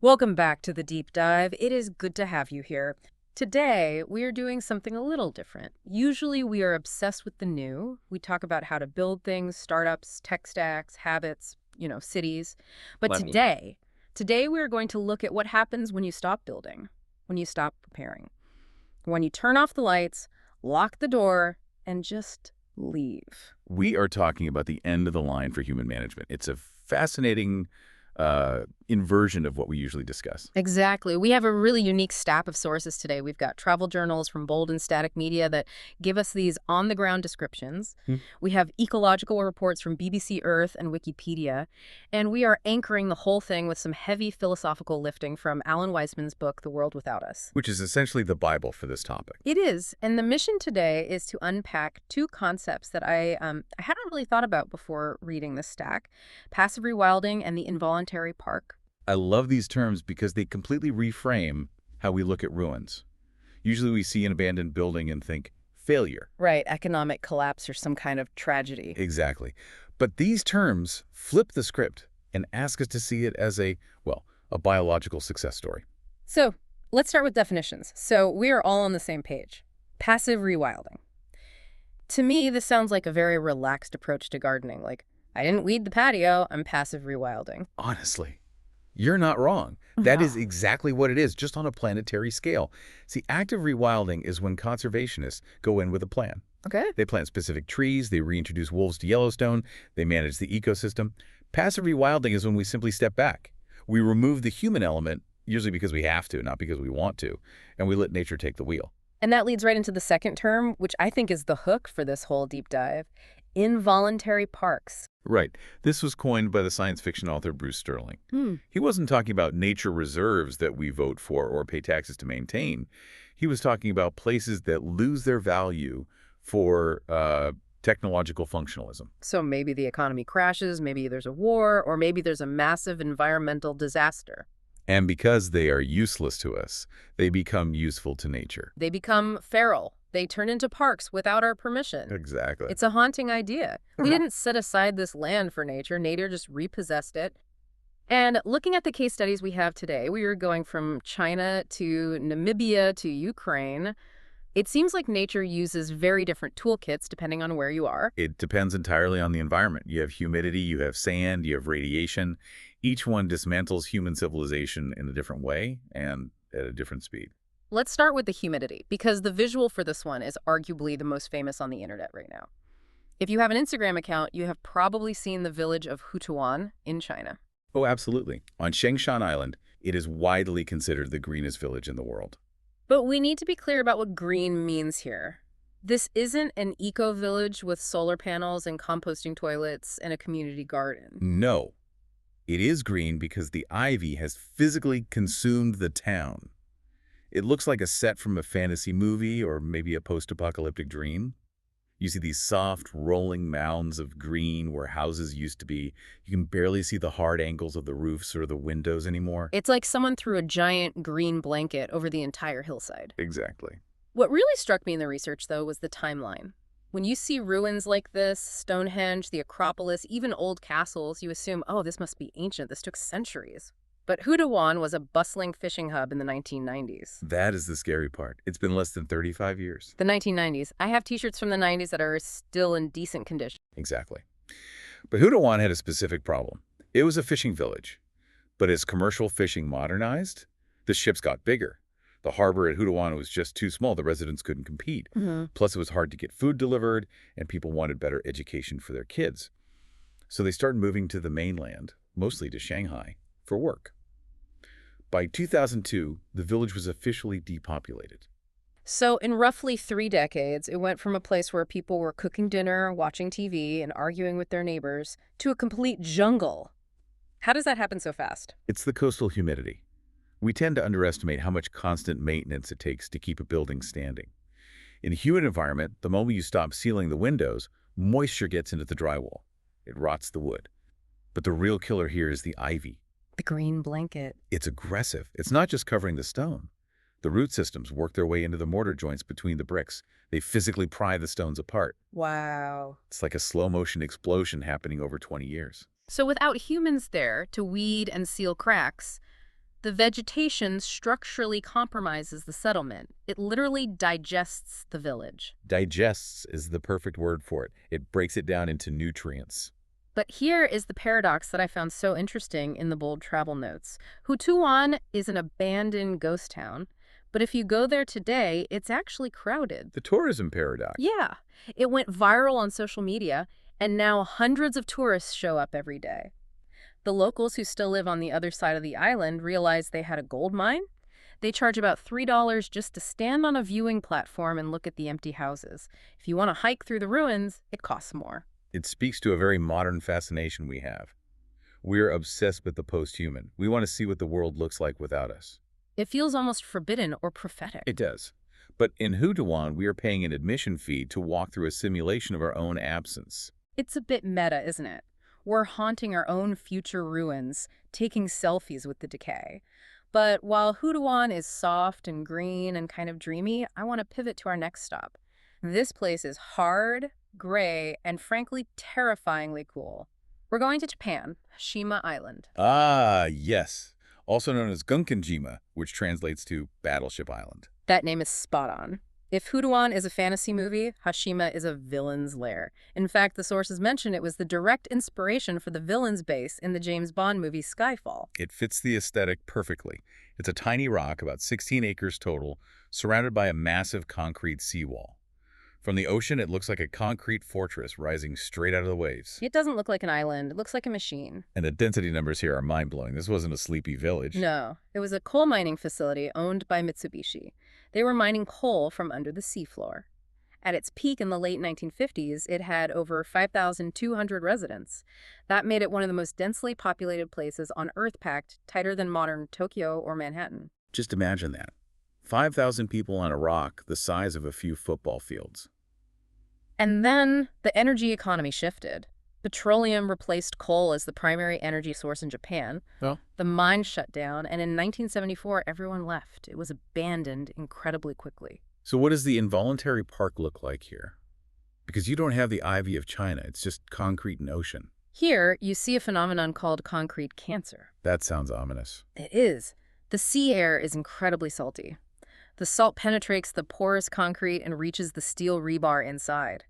Welcome back to the deep dive. It is good to have you here. Today, we are doing something a little different. Usually, we are obsessed with the new. We talk about how to build things, startups, tech stacks, habits, cities. But Let me. today we are going to look at what happens when you stop building, when you stop preparing, when you turn off the lights, lock the door, and just leave. We are talking about the end of the line for human management. It's a fascinating inversion of what we usually discuss. Exactly. We have a really unique stack of sources today. We've got travel journals from bold and static media that give us these on-the-ground descriptions. Hmm. We have ecological reports from BBC Earth and Wikipedia. And we are anchoring the whole thing with some heavy philosophical lifting from Alan Weisman's book, The World Without Us. Which is essentially the Bible for this topic. It is. And the mission today is to unpack two concepts that I hadn't really thought about before reading this stack: passive rewilding and the involuntary park. I love these terms because they completely reframe how we look at ruins. Usually we see an abandoned building and think, failure. Right, economic collapse or some kind of tragedy. Exactly. But these terms flip the script and ask us to see it as a biological success story. So let's start with definitions. So we are all on the same page. Passive rewilding. To me, this sounds like a very relaxed approach to gardening. Like, I didn't weed the patio, I'm passive rewilding. Honestly, you're not wrong. That is exactly what it is, just on a planetary scale. See, active rewilding is when conservationists go in with a plan. Okay. They plant specific trees, they reintroduce wolves to Yellowstone, they manage the ecosystem. Passive rewilding is when we simply step back. We remove the human element, usually because we have to, not because we want to, and we let nature take the wheel. And that leads right into the second term, which I think is the hook for this whole deep dive: involuntary parks. Right. This was coined by the science fiction author Bruce Sterling. He wasn't talking about nature reserves that we vote for or pay taxes to maintain. He was talking about places that lose their value for technological functionalism. So maybe the economy crashes, maybe there's a war, or maybe there's a massive environmental disaster. And because they are useless to us, they become useful to nature. They become feral. They turn into parks without our permission. Exactly. It's a haunting idea. We didn't set aside this land for nature. Nature just repossessed it. And looking at the case studies we have today, we were going from China to Namibia to Ukraine. It seems like nature uses very different toolkits depending on where you are. It depends entirely on the environment. You have humidity, you have sand, you have radiation. Each one dismantles human civilization in a different way and at a different speed. Let's start with the humidity, because the visual for this one is arguably the most famous on the internet right now. If you have an Instagram account, you have probably seen the village of Hutuan in China. Oh, absolutely. On Hashima Island, it is widely considered the greenest village in the world. But we need to be clear about what green means here. This isn't an eco-village with solar panels and composting toilets and a community garden. No. It is green because the ivy has physically consumed the town. It looks like a set from a fantasy movie or maybe a post-apocalyptic dream. You see these soft, rolling mounds of green where houses used to be. You can barely see the hard angles of the roofs or the windows anymore. It's like someone threw a giant green blanket over the entire hillside. Exactly. What really struck me in the research, though, was the timeline. When you see ruins like this, Stonehenge, the Acropolis, even old castles, you assume, oh, this must be ancient. This took centuries. But Hutuan was a bustling fishing hub in the 1990s. That is the scary part. It's been less than 35 years. The 1990s. I have t-shirts from the 90s that are still in decent condition. Exactly. But Hutuan had a specific problem. It was a fishing village. But as commercial fishing modernized, the ships got bigger. The harbor at Hutuan was just too small. The residents couldn't compete. Plus, it was hard to get food delivered, and people wanted better education for their kids. So they started moving to the mainland, mostly to Shanghai, for work. By 2002, the village was officially depopulated. So in roughly 3 decades, it went from a place where people were cooking dinner, watching TV, and arguing with their neighbors to a complete jungle. How does that happen so fast? It's the coastal humidity. We tend to underestimate how much constant maintenance it takes to keep a building standing. In a humid environment, the moment you stop sealing the windows, moisture gets into the drywall. It rots the wood. But the real killer here is the ivy. The green blanket. It's aggressive. It's not just covering the stone. The root systems work their way into the mortar joints between the bricks. They physically pry the stones apart. Wow. It's like a slow-motion explosion happening over 20 years. So without humans there to weed and seal cracks, The vegetation structurally compromises the settlement. It literally digests the village. Digests is the perfect word for it. It breaks it down into nutrients. But here is the paradox that I found so interesting in the bold travel notes. Hutuan is an abandoned ghost town, but if you go there today, it's actually crowded. The tourism paradox. Yeah, it went viral on social media, and now hundreds of tourists show up every day. The locals who still live on the other side of the island realized they had a gold mine. They charge about $3 just to stand on a viewing platform and look at the empty houses. If you want to hike through the ruins, it costs more. It speaks to a very modern fascination we have. We're obsessed with the post-human. We want to see what the world looks like without us. It feels almost forbidden or prophetic. It does. But in Hutuan, we are paying an admission fee to walk through a simulation of our own absence. It's a bit meta, isn't it? We're haunting our own future ruins, taking selfies with the decay. But while Hutuan is soft and green and kind of dreamy, I want to pivot to our next stop. This place is hard, gray, and frankly terrifyingly cool. We're going to Japan, Hashima Island. Ah, yes. Also known as Gunkanjima, which translates to Battleship Island. That name is spot on. If Hutuan is a fantasy movie, Hashima is a villain's lair. In fact, the sources mention it was the direct inspiration for the villain's base in the James Bond movie Skyfall. It fits the aesthetic perfectly. It's a tiny rock, about 16 acres total, surrounded by a massive concrete seawall. From the ocean, it looks like a concrete fortress rising straight out of the waves. It doesn't look like an island. It looks like a machine. And the density numbers here are mind-blowing. This wasn't a sleepy village. No, it was a coal mining facility owned by Mitsubishi. They were mining coal from under the seafloor. At its peak in the late 1950s, it had over 5,200 residents. That made it one of the most densely populated places on Earth, packed tighter than modern Tokyo or Manhattan. Just imagine that. 5,000 people on a rock the size of a few football fields. And then the energy economy shifted. Petroleum replaced coal as the primary energy source in Japan. Oh. The mine shut down, and in 1974, everyone left. It was abandoned incredibly quickly. So what does the involuntary park look like here? Because you don't have the ivy of China. It's just concrete and ocean. Here, you see a phenomenon called concrete cancer. That sounds ominous. It is. The sea air is incredibly salty. The salt penetrates the porous concrete and reaches the steel rebar inside.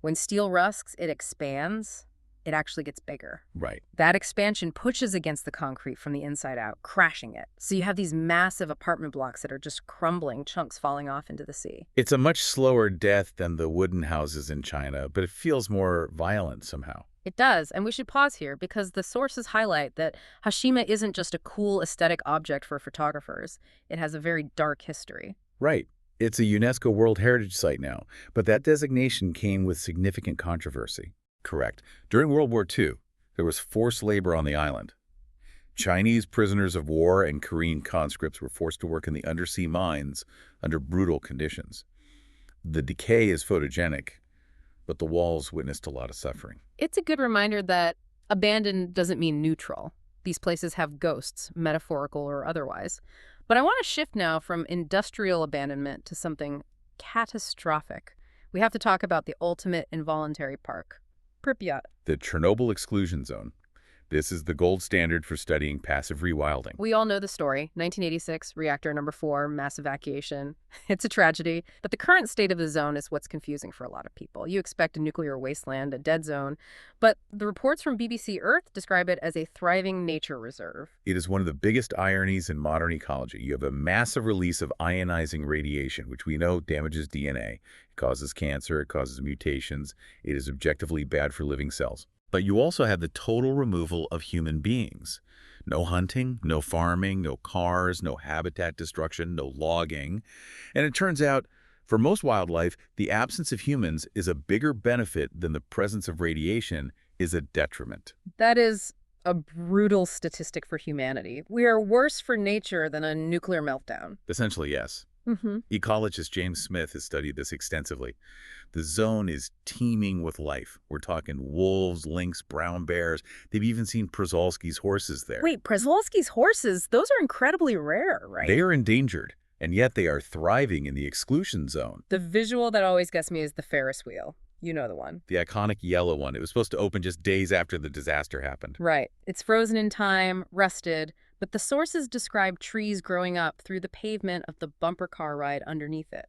When steel rusts, it expands. It actually gets bigger. Right. That expansion pushes against the concrete from the inside out, crashing it. So you have these massive apartment blocks that are just crumbling, chunks falling off into the sea. It's a much slower death than the wooden houses in China, but it feels more violent somehow. It does, and we should pause here because the sources highlight that Hashima isn't just a cool aesthetic object for photographers. It has a very dark history. Right. It's a UNESCO World Heritage Site now, but that designation came with significant controversy. Correct. During World War II, there was forced labor on the island. Chinese prisoners of war and Korean conscripts were forced to work in the undersea mines under brutal conditions. The decay is photogenic, but the walls witnessed a lot of suffering. It's a good reminder that abandoned doesn't mean neutral. These places have ghosts, metaphorical or otherwise. But I want to shift now from industrial abandonment to something catastrophic. We have to talk about the ultimate involuntary park, Pripyat. The Chernobyl exclusion zone. This is the gold standard for studying passive rewilding. We all know the story. 1986, reactor number 4, mass evacuation. It's a tragedy, but the current state of the zone is what's confusing for a lot of people. You expect a nuclear wasteland, a dead zone, but the reports from BBC Earth describe it as a thriving nature reserve. It is one of the biggest ironies in modern ecology. You have a massive release of ionizing radiation, which we know damages DNA. It causes cancer, it causes mutations. It is objectively bad for living cells. But you also have the total removal of human beings. No hunting, no farming, no cars, no habitat destruction, no logging. And it turns out, for most wildlife, the absence of humans is a bigger benefit than the presence of radiation is a detriment. That is a brutal statistic for humanity. We are worse for nature than a nuclear meltdown. Essentially, yes. Ecologist James Smith has studied this extensively. The zone is teeming with life. We're talking wolves, lynx, brown bears. They've even seen Przewalski's horses there. Wait, Przewalski's horses? Those are incredibly rare, right? They are endangered, and yet they are thriving in the exclusion zone. The visual that always gets me is the Ferris wheel. You know the one. The iconic yellow one. It was supposed to open just days after the disaster happened. Right. It's frozen in time, rusted, But the sources describe trees growing up through the pavement of the bumper car ride underneath it.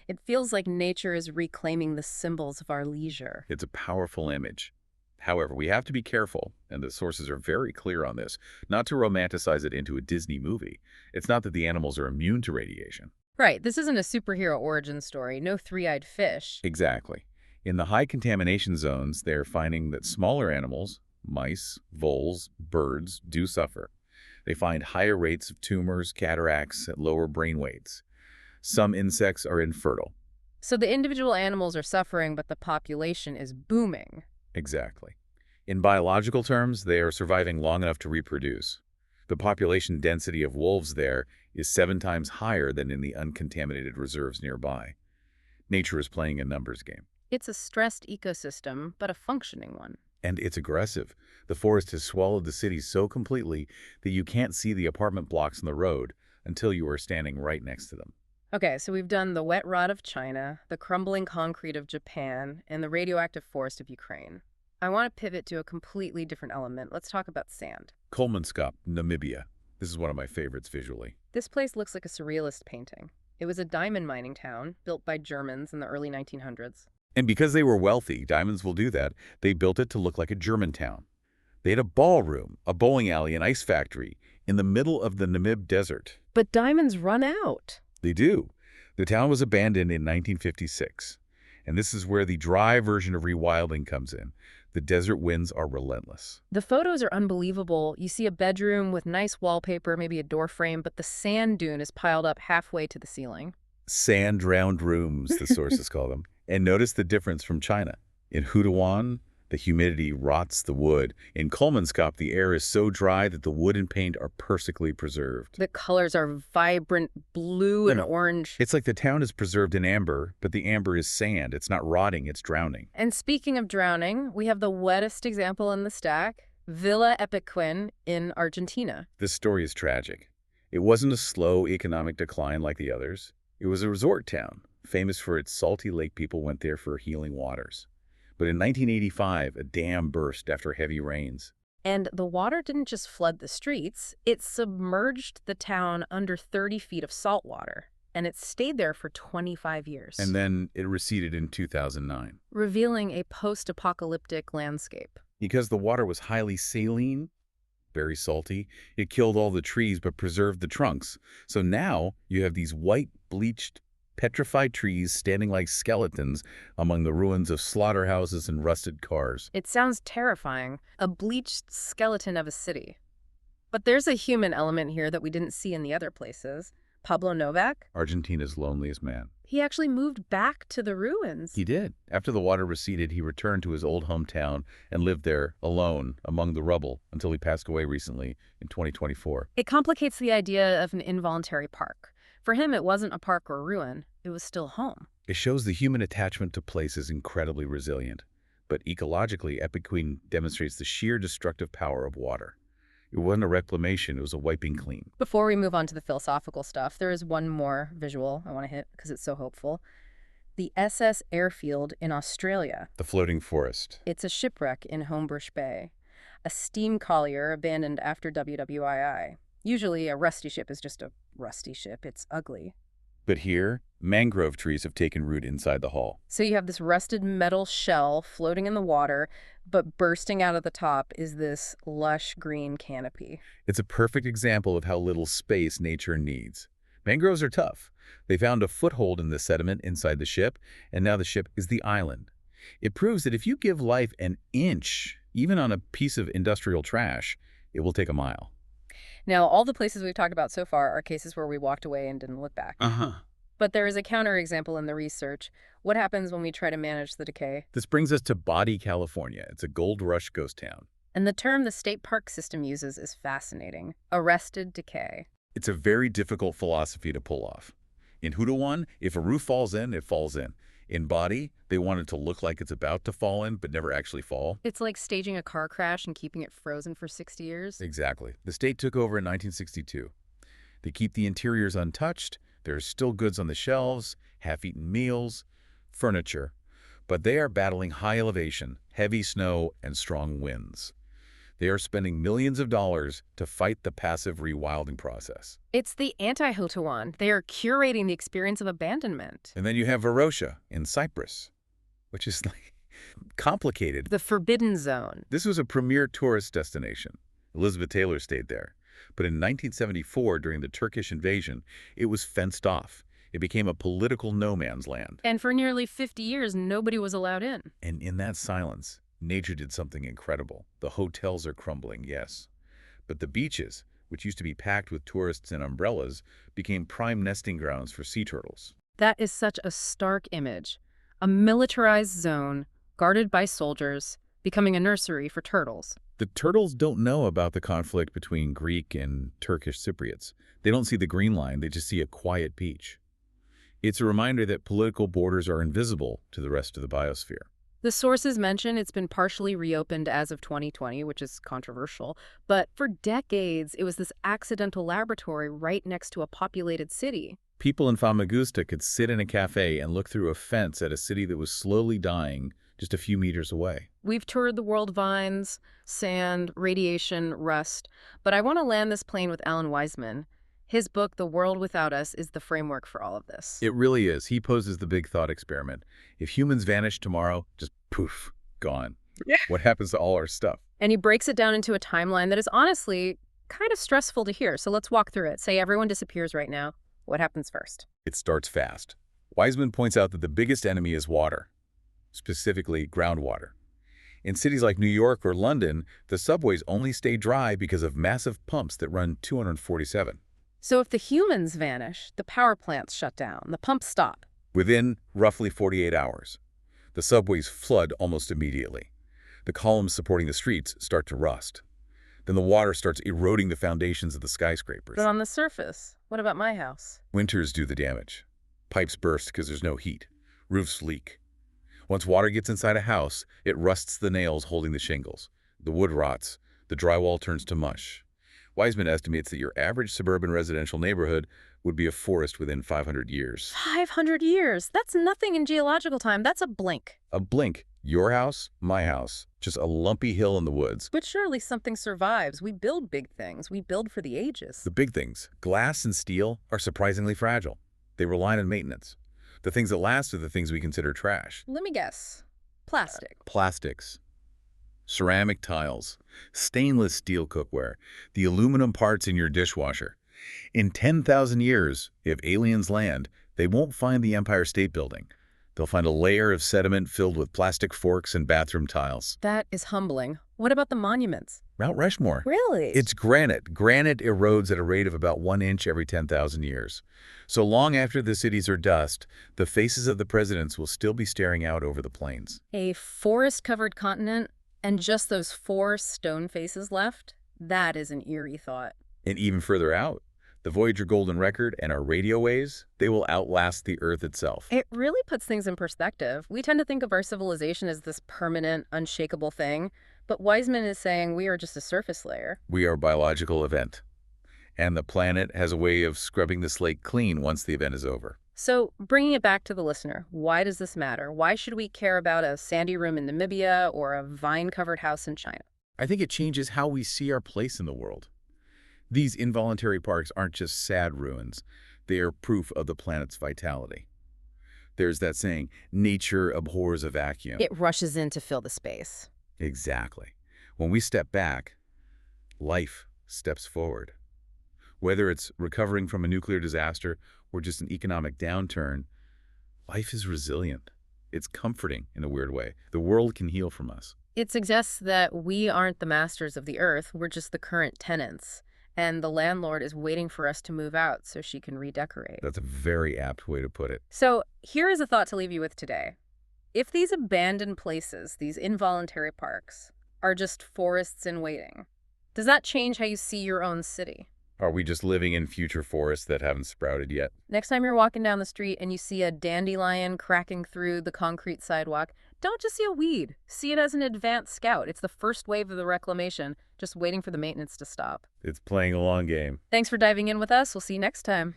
It feels like nature is reclaiming the symbols of our leisure. It's a powerful image. However, we have to be careful, and the sources are very clear on this, not to romanticize it into a Disney movie. It's not that the animals are immune to radiation. Right, this isn't a superhero origin story, no three-eyed fish. Exactly. In the high contamination zones, they're finding that smaller animals, mice, voles, birds, do suffer. They find higher rates of tumors, cataracts, and lower brain weights. Some insects are infertile. So the individual animals are suffering, but the population is booming. Exactly. In biological terms, they are surviving long enough to reproduce. The population density of wolves there is 7 times higher than in the uncontaminated reserves nearby. Nature is playing a numbers game. It's a stressed ecosystem, but a functioning one. And it's aggressive. The forest has swallowed the city so completely that you can't see the apartment blocks on the road until you are standing right next to them. Okay, so we've done the wet rot of China, the crumbling concrete of Japan, and the radioactive forest of Ukraine. I want to pivot to a completely different element. Let's talk about sand. Kolmanskop, Namibia. This is one of my favorites visually. This place looks like a surrealist painting. It was a diamond mining town built by Germans in the early 1900s. And because they were wealthy, diamonds will do that, they built it to look like a German town. They had a ballroom, a bowling alley, an ice factory in the middle of the Namib Desert. But diamonds run out. They do. The town was abandoned in 1956. And this is where the dry version of rewilding comes in. The desert winds are relentless. The photos are unbelievable. You see a bedroom with nice wallpaper, maybe a door frame, but the sand dune is piled up halfway to the ceiling. Sand-drowned rooms, the sources call them. And notice the difference from China. In Houdawan, the humidity rots the wood. In Kolmanskop, the air is so dry that the wood and paint are perfectly preserved. The colors are vibrant blue and orange. It's like the town is preserved in amber, but the amber is sand. It's not rotting, it's drowning. And speaking of drowning, we have the wettest example in the stack, Villa Epiquin in Argentina. This story is tragic. It wasn't a slow economic decline like the others. It was a resort town, famous for its salty lake. People went there for healing waters. But in 1985, a dam burst after heavy rains. And the water didn't just flood the streets, it submerged the town under 30 feet of salt water. And it stayed there for 25 years. And then it receded in 2009. Revealing a post-apocalyptic landscape. Because the water was highly saline, very salty, it killed all the trees but preserved the trunks. So now you have these white, bleached, petrified trees standing like skeletons among the ruins of slaughterhouses and rusted cars. It sounds terrifying, a bleached skeleton of a city. But there's a human element here that we didn't see in the other places. Pablo Novak? Argentina's loneliest man. He actually moved back to the ruins. He did. After the water receded, he returned to his old hometown and lived there alone among the rubble until he passed away recently in 2024. It complicates the idea of an involuntary park. For him, it wasn't a park or ruin. It was still home. It shows the human attachment to place is incredibly resilient. But ecologically, Epiquin demonstrates the sheer destructive power of water. It wasn't a reclamation, it was a wiping clean. Before we move on to the philosophical stuff, there is one more visual I want to hit because it's so hopeful. The SS Airfield in Australia. The floating forest. It's a shipwreck in Homebush Bay. A steam collier abandoned after WWII. Usually a rusty ship is just a rusty ship. It's ugly. But here, mangrove trees have taken root inside the hull. So you have this rusted metal shell floating in the water, but bursting out of the top is this lush green canopy. It's a perfect example of how little space nature needs. Mangroves are tough. They found a foothold in the sediment inside the ship, and now the ship is the island. It proves that if you give life an inch, even on a piece of industrial trash, it will take a mile. Now, all the places we've talked about so far are cases where we walked away and didn't look back. But there is a counterexample in the research. What happens when we try to manage the decay? This brings us to Bodie, California. It's a gold rush ghost town. And the term the state park system uses is fascinating. Arrested decay. It's a very difficult philosophy to pull off. In Houdawan, if a roof falls in, it falls in. In Bodie, they want it to look like it's about to fall in, but never actually fall. It's like staging a car crash and keeping it frozen for 60 years. Exactly. The state took over in 1962. They keep the interiors untouched. There's still goods on the shelves, half-eaten meals, furniture. But they are battling high elevation, heavy snow, and strong winds. They are spending millions of dollars to fight the passive rewilding process. It's the anti-Hotuan. They are curating the experience of abandonment. And then you have Varosha in Cyprus, which is like complicated. The forbidden zone. This was a premier tourist destination. Elizabeth Taylor stayed there. But in 1974, during the Turkish invasion, it was fenced off. It became a political no man's land. And for nearly 50 years, nobody was allowed in. And in that silence, nature did something incredible. The hotels are crumbling, yes. But the beaches, which used to be packed with tourists and umbrellas, became prime nesting grounds for sea turtles. That is such a stark image. A militarized zone, guarded by soldiers, becoming a nursery for turtles. The turtles don't know about the conflict between Greek and Turkish Cypriots. They don't see the green line, they just see a quiet beach. It's a reminder that political borders are invisible to the rest of the biosphere. The sources mention it's been partially reopened as of 2020, which is controversial, but for decades it was this accidental laboratory right next to a populated city. People in Famagusta could sit in a cafe and look through a fence at a city that was slowly dying just a few meters away. We've toured the world vines, sand, radiation, rust, but I want to land this plane with Alan Weisman. His book, The World Without Us, is the framework for all of this. It really is. He poses the big thought experiment. If humans vanish tomorrow, just poof, gone. Yeah. What happens to all our stuff? And he breaks it down into a timeline that is honestly kind of stressful to hear. So let's walk through it. Say everyone disappears right now. What happens first? It starts fast. Weisman points out that the biggest enemy is water, specifically groundwater. In cities like New York or London, the subways only stay dry because of massive pumps that run 247. So if the humans vanish, the power plants shut down, the pumps stop. Within roughly 48 hours, the subways flood almost immediately. The columns supporting the streets start to rust. Then the water starts eroding the foundations of the skyscrapers. But on the surface, what about my house? Winters do the damage. Pipes burst because there's no heat. Roofs leak. Once water gets inside a house, it rusts the nails holding the shingles. The wood rots. The drywall turns to mush. Weisman estimates that your average suburban residential neighborhood would be a forest within 500 years. 500 years? That's nothing in geological time. That's a blink. A blink. Your house, my house. Just a lumpy hill in the woods. But surely something survives. We build big things. We build for the ages. The big things, glass and steel, are surprisingly fragile. They rely on maintenance. The things that last are the things we consider trash. Let me guess. Plastic. Plastics. Ceramic tiles, stainless steel cookware, the aluminum parts in your dishwasher. In 10,000 years, if aliens land, they won't find the Empire State Building. They'll find a layer of sediment filled with plastic forks and bathroom tiles. That is humbling. What about the monuments? Mount Rushmore. Really? It's granite. Granite erodes at a rate of about 1 inch every 10,000 years. So long after the cities are dust, the faces of the presidents will still be staring out over the plains. A forest-covered continent? And just those 4 stone faces left? That is an eerie thought. And even further out, the Voyager Golden Record and our radio waves, they will outlast the Earth itself. It really puts things in perspective. We tend to think of our civilization as this permanent, unshakable thing, but Weisman is saying we are just a surface layer. We are a biological event, and the planet has a way of scrubbing the slate clean once the event is over. So, bringing it back to the listener, why does this matter? Why should we care about a sandy room in Namibia or a vine-covered house in China? I think it changes how we see our place in the world. These involuntary parks aren't just sad ruins. They are proof of the planet's vitality. There's that saying, nature abhors a vacuum. It rushes in to fill the space. Exactly. When we step back, life steps forward. Whether it's recovering from a nuclear disaster or just an economic downturn, life is resilient. It's comforting in a weird way. The world can heal from us. It suggests that we aren't the masters of the earth, we're just the current tenants. And the landlord is waiting for us to move out so she can redecorate. That's a very apt way to put it. So here is a thought to leave you with today. If these abandoned places, these involuntary parks, are just forests in waiting, does that change how you see your own city? Are we just living in future forests that haven't sprouted yet? Next time you're walking down the street and you see a dandelion cracking through the concrete sidewalk, don't just see a weed. See it as an advanced scout. It's the first wave of the reclamation, just waiting for the maintenance to stop. It's playing a long game. Thanks for diving in with us. We'll see you next time.